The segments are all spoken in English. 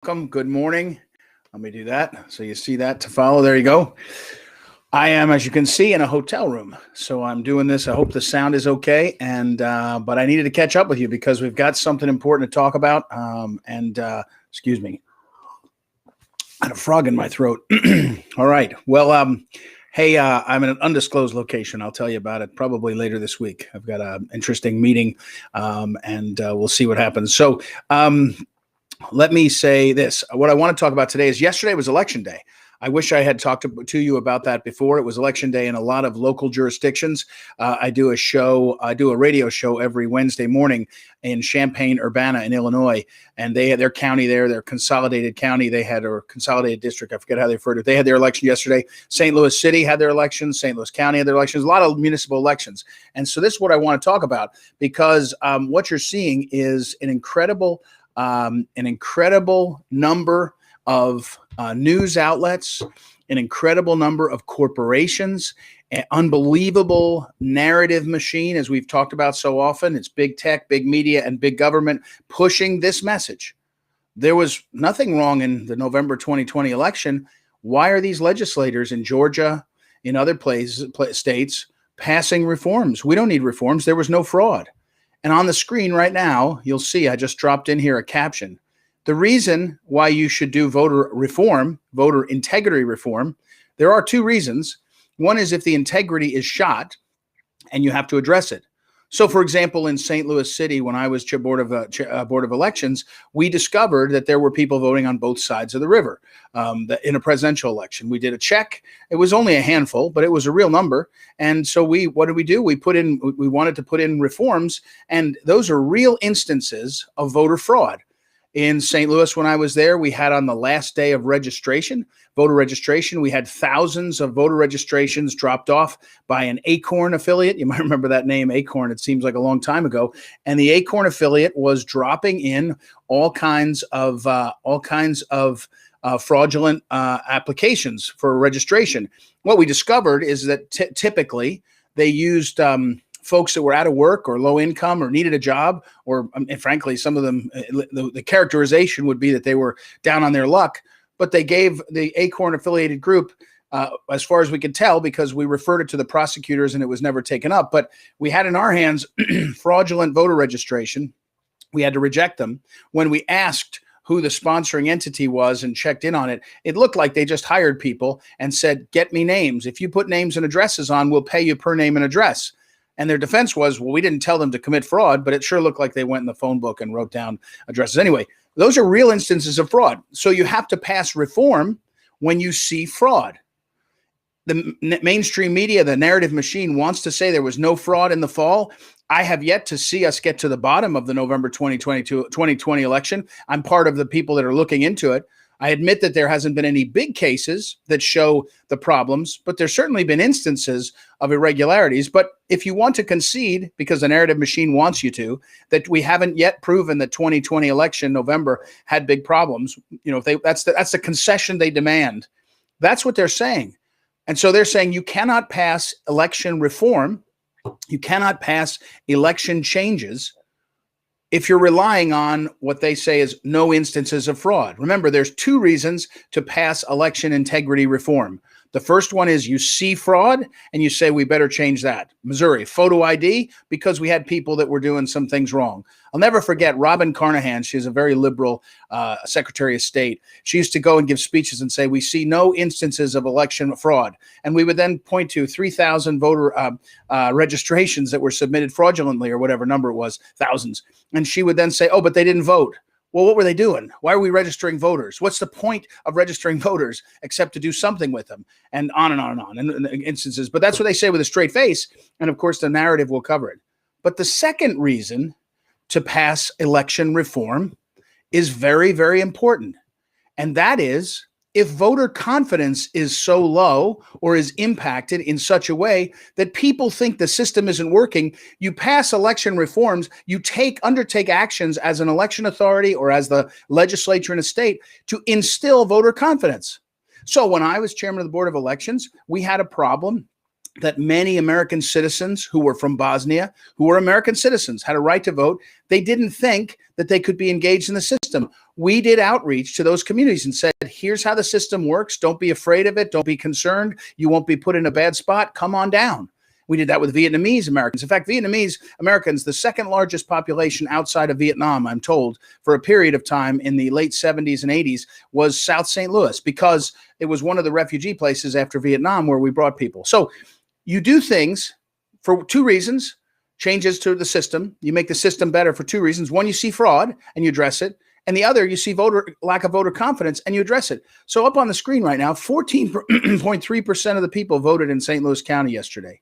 Welcome. Good morning. Let me do that. So you see that to follow. There you go. I am, as you can see, in a hotel room. So I'm doing this. I hope the sound is okay. But I needed to catch up with you because we've got something important to talk about. Excuse me. I had a frog in my throat. All right. Well, hey, I'm in an undisclosed location. I'll tell you about it probably later this week. I've got an interesting meeting, and we'll see what happens. So, let me say this. What I want to talk about today is yesterday was election day. I wish I had talked to you about that before. It was election day in a lot of local jurisdictions. I do a radio show every Wednesday morning in Champaign-Urbana in Illinois, and they had their county there, their consolidated county. They had a consolidated district. I forget how they referred to it. They had their election yesterday. St. Louis City had their elections. St. Louis County had their elections. A lot of municipal elections. And so this is what I want to talk about because what you're seeing is an incredible number of news outlets, an incredible number of corporations, an unbelievable narrative machine, as we've talked about so often. It's big tech, big media, and big government pushing this message. There was nothing wrong in the November 2020 election. Why are these legislators in Georgia, in other states, passing reforms? We don't need reforms. There was no fraud. And on the screen right now, you'll see I just dropped in here a caption. The reason why you should do voter reform, voter integrity reform, there are two reasons. One is if the integrity is shot and you have to address it. So, for example, in St. Louis City, when I was Board of Elections, we discovered that there were people voting on both sides of the river in a presidential election. We did a check. It was only a handful, but it was a real number. And so what did we do? We wanted to put in reforms, and those are real instances of voter fraud. In St. Louis, when I was there, we had on the last day of voter registration, we had thousands of voter registrations dropped off by an Acorn affiliate. You might remember that name, Acorn. It seems like a long time ago. And the Acorn affiliate was dropping in all kinds of fraudulent applications for registration. What we discovered is that typically they used folks that were out of work or low income or needed a job, or frankly, some of them, the characterization would be that they were down on their luck, but they gave the Acorn affiliated group, as far as we could tell, because we referred it to the prosecutors and it was never taken up, but we had in our hands fraudulent voter registration. We had to reject them. When we asked who the sponsoring entity was and checked in on it, it looked like they just hired people and said, get me names. If you put names and addresses on, we'll pay you per name and address. And their defense was, well, we didn't tell them to commit fraud, but it sure looked like they went in the phone book and wrote down addresses. Anyway, those are real instances of fraud. So you have to pass reform when you see fraud. The mainstream media, the narrative machine, wants to say there was no fraud in the fall. I have yet to see us get to the bottom of the November 2020 election. I'm part of the people that are looking into it. I admit that there hasn't been any big cases that show the problems, but there's certainly been instances of irregularities. But if you want to concede, because the narrative machine wants you to, that we haven't yet proven that 2020 election, November, had big problems, that's the concession they demand. That's what they're saying. And so they're saying you cannot pass election reform, you cannot pass election changes if you're relying on what they say is no instances of fraud. Remember, there's two reasons to pass election integrity reform. The first one is you see fraud and you say, we better change that. Missouri, photo ID, because we had people that were doing some things wrong. I'll never forget Robin Carnahan. She's a very liberal Secretary of State. She used to go and give speeches and say, we see no instances of election fraud. And we would then point to 3,000 voter registrations that were submitted fraudulently, or whatever number it was, thousands. And she would then say, oh, but they didn't vote. Well, what were they doing? Why are we registering voters? What's the point of registering voters except to do something with them? And on and on and on, and instances. But that's what they say with a straight face. And of course, the narrative will cover it. But the second reason to pass election reform is very, very important. And that is, if voter confidence is so low or is impacted in such a way that people think the system isn't working, you pass election reforms, you undertake actions as an election authority or as the legislature in a state to instill voter confidence. So when I was chairman of the Board of Elections, we had a problem that many American citizens who were from Bosnia, who were American citizens, had a right to vote. They didn't think that they could be engaged in the system. We did outreach to those communities and said, here's how the system works. Don't be afraid of it. Don't be concerned. You won't be put in a bad spot. Come on down. We did that with Vietnamese Americans. In fact, Vietnamese Americans, the second largest population outside of Vietnam, I'm told, for a period of time in the late 70s and 80s, was South St. Louis, because it was one of the refugee places after Vietnam where we brought people. So you do things for two reasons: changes to the system. You make the system better for two reasons. One, you see fraud and you address it. And the other, you see lack of voter confidence and you address it. So up on the screen right now, 14.3% of the people voted in St. Louis County yesterday.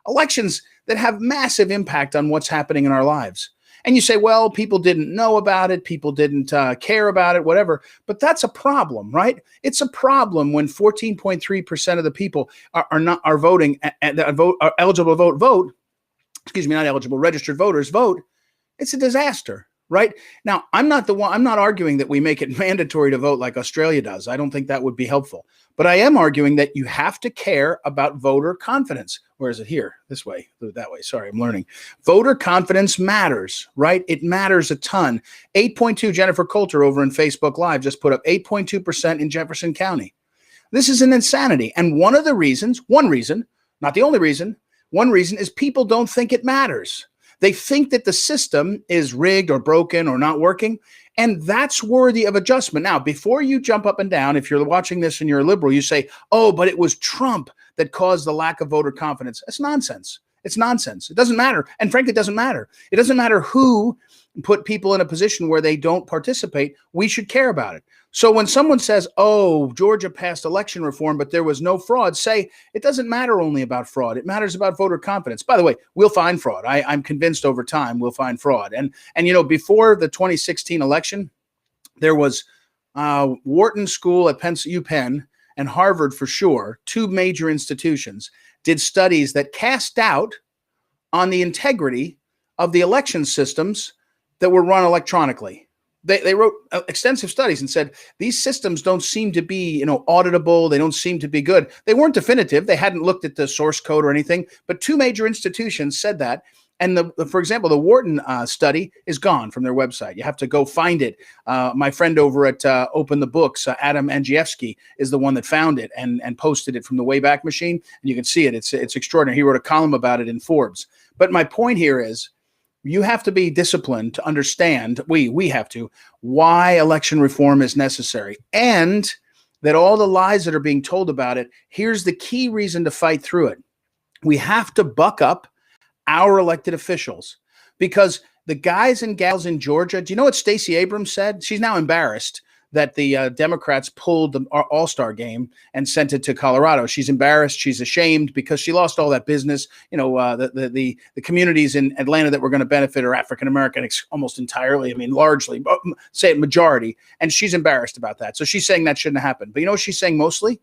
Elections that have massive impact on what's happening in our lives. And you say, well, people didn't know about it. People didn't care about it, whatever. But that's a problem, right? It's a problem when 14.3% of the people are voting, are eligible to vote. Excuse me, not eligible, registered voters vote. It's a disaster. Right now, I'm not arguing that we make it mandatory to vote like Australia does. I don't think that would be helpful. But I am arguing that you have to care about voter confidence. Where is it here? This way, that way. Sorry, I'm learning. Voter confidence matters, right? It matters a ton. 8.2, Jennifer Coulter over in Facebook Live just put up 8.2% in Jefferson County. This is an insanity. And one reason, not the only reason, one reason is people don't think it matters. They think that the system is rigged or broken or not working, and that's worthy of adjustment. Now, before you jump up and down, if you're watching this and you're a liberal, you say, oh, but it was Trump that caused the lack of voter confidence. That's nonsense. It's nonsense. It doesn't matter. And frankly, it doesn't matter. It doesn't matter who put people in a position where they don't participate. We should care about it. So when someone says, oh, Georgia passed election reform, but there was no fraud, say it doesn't matter only about fraud. It matters about voter confidence. By the way, we'll find fraud. I'm convinced over time we'll find fraud. And before the 2016 election, there was Wharton School at UPenn and Harvard for sure, two major institutions, did studies that cast doubt on the integrity of the election systems that were run electronically. They wrote extensive studies and said these systems don't seem to be, auditable. They don't seem to be good. They weren't definitive. They hadn't looked at the source code or anything. But two major institutions said that. And for example, the Wharton study is gone from their website. You have to go find it. My friend over at Open the Books, Adam Andrzejewski, is the one that found it and posted it from the Wayback Machine. And you can see it. It's extraordinary. He wrote a column about it in Forbes. But my point here is, you have to be disciplined to understand, we have to, why election reform is necessary, and that all the lies that are being told about it, here's the key reason to fight through it. We have to buck up our elected officials, because the guys and gals in Georgia, do you know what Stacey Abrams said? She's now embarrassed that the Democrats pulled the All-Star game and sent it to Colorado. She's embarrassed. She's ashamed because she lost all that business. The communities in Atlanta that were going to benefit are African-American almost entirely. I mean, largely, say majority. And she's embarrassed about that. So she's saying that shouldn't happen. But you know what she's saying mostly?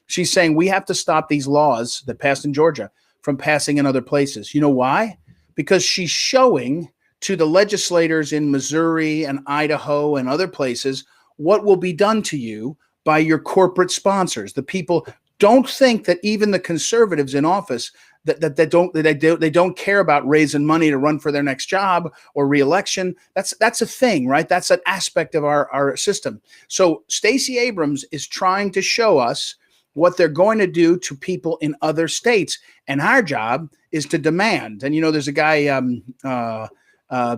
She's saying we have to stop these laws that passed in Georgia from passing in other places. You know why? Because she's showing to the legislators in Missouri and Idaho and other places what will be done to you by your corporate sponsors. The people don't think that even the conservatives in office they don't care about raising money to run for their next job or reelection. That's a thing, right? That's an aspect of our system. So Stacey Abrams is trying to show us what they're going to do to people in other states, and our job is to demand. And there's a guy.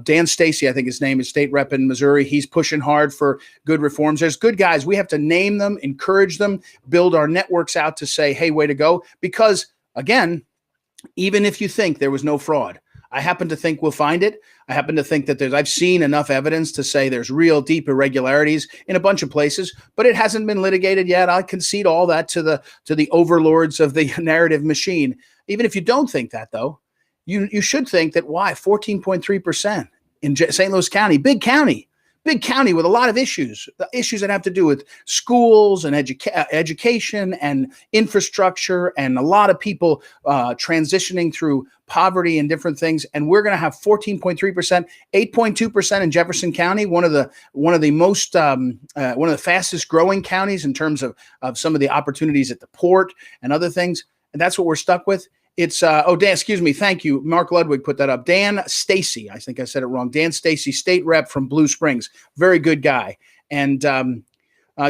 Dan Stacey, I think his name is, state rep in Missouri. He's pushing hard for good reforms. There's good guys. We have to name them, encourage them, build our networks out to say, hey, way to go. Because again, even if you think there was no fraud, I happen to think we'll find it. I happen to think that I've seen enough evidence to say there's real deep irregularities in a bunch of places, but it hasn't been litigated yet. I concede all that to the overlords of the narrative machine. Even if you don't think that, though, you should think that 14.3% in St. Louis County, big county with a lot of issues, the issues that have to do with schools and education and infrastructure, and a lot of people transitioning through poverty and different things. And we're going to have 14.3%, 8.2% in Jefferson County, one of the most one of the fastest growing counties in terms of some of the opportunities at the port and other things. And that's what we're stuck with. It's Dan, excuse me. Thank you. Mark Ludwig put that up. Dan Stacy, I think I said it wrong. Dan Stacy, state rep from Blue Springs. Very good guy. And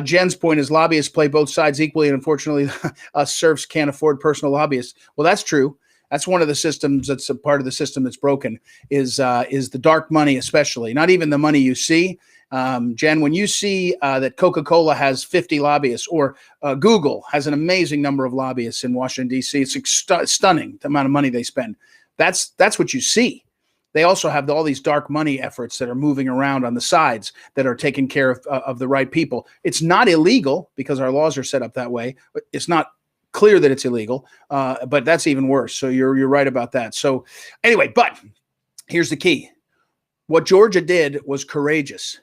Jen's point is lobbyists play both sides equally. And unfortunately, us serfs can't afford personal lobbyists. Well, that's true. That's one of the systems that's a part of the system that's broken is the dark money, especially not even the money you see. Jen, when you see that Coca-Cola has 50 lobbyists or Google has an amazing number of lobbyists in Washington, D.C., it's stunning the amount of money they spend. That's what you see. They also have all these dark money efforts that are moving around on the sides that are taking care of the right people. It's not illegal because our laws are set up that way. It's not clear that it's illegal, but that's even worse. So you're right about that. So anyway, but here's the key. What Georgia did was courageous.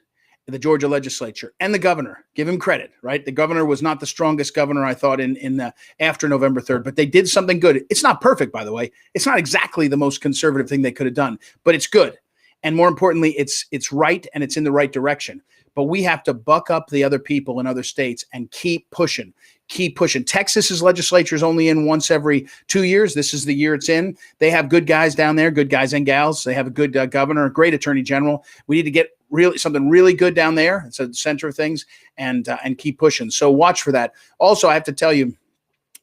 The Georgia legislature and the governor, give him credit, right? The governor was not the strongest governor, I thought, in after November 3rd, but they did something good. It's not perfect, by the way. It's not exactly the most conservative thing they could have done, but it's good. And more importantly, it's right and it's in the right direction. But we have to buck up the other people in other states and keep pushing. Texas's legislature is only in once every 2 years. This is the year it's in. They have good guys down there, good guys and gals. They have a good governor, a great attorney general. We need to get something really good down there. It's at the center of things and keep pushing. So watch for that. Also, I have to tell you,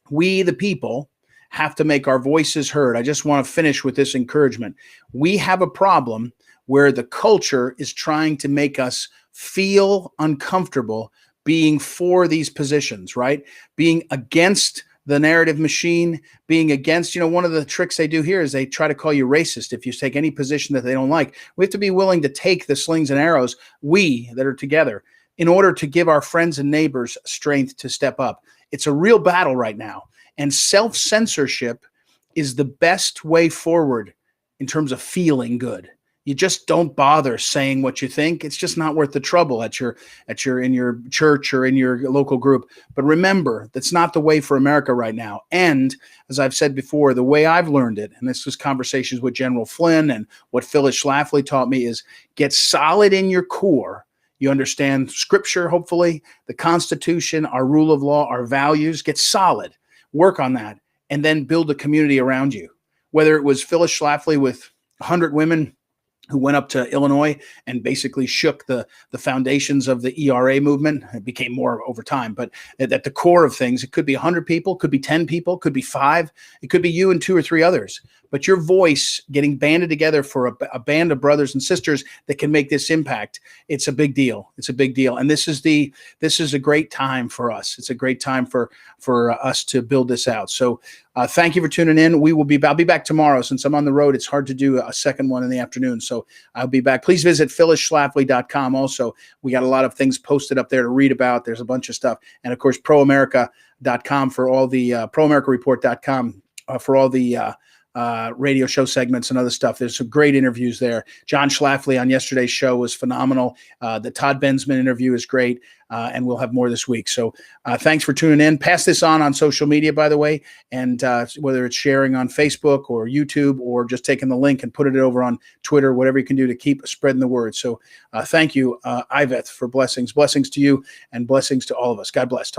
we, the people, have to make our voices heard. I just want to finish with this encouragement. We have a problem where the culture is trying to make us feel uncomfortable being for these positions, right? Being against the narrative machine, being against, one of the tricks they do here is they try to call you racist if you take any position that they don't like. We have to be willing to take the slings and arrows, we that are together, in order to give our friends and neighbors strength to step up. It's a real battle right now. And self-censorship is the best way forward in terms of feeling good. You just don't bother saying what you think. It's just not worth the trouble in your church or in your local group. But remember, that's not the way for America right now. And as I've said before, the way I've learned it, and this was conversations with General Flynn and what Phyllis Schlafly taught me, is get solid in your core. You understand Scripture, hopefully, the Constitution, our rule of law, our values. Get solid. Work on that. And then build a community around you. Whether it was Phyllis Schlafly with 100 women who went up to Illinois and basically shook the foundations of the ERA movement. It became more over time, but at the core of things, it could be 100 people, could be 10 people, could be 5. It could be you and 2 or 3 others. But your voice getting banded together for a band of brothers and sisters that can make this impact, it's a big deal. It's a big deal. And this is a great time for us. It's a great time for us to build this out. So thank you for tuning in. I'll be back tomorrow. Since I'm on the road, it's hard to do a second one in the afternoon. So I'll be back. Please visit phyllisschlafly.com. Also, we got a lot of things posted up there to read about. There's a bunch of stuff. And of course, proamerica.com for all the proamericareport.com for all the radio show segments and other stuff. There's some great interviews there. John Schlafly on yesterday's show was phenomenal. The Todd Bensman interview is great. And we'll have more this week. So thanks for tuning in. Pass this on social media, by the way, and whether it's sharing on Facebook or YouTube or just taking the link and putting it over on Twitter, whatever you can do to keep spreading the word. So thank you, Iveth, for blessings. Blessings to you and blessings to all of us. God bless. Talk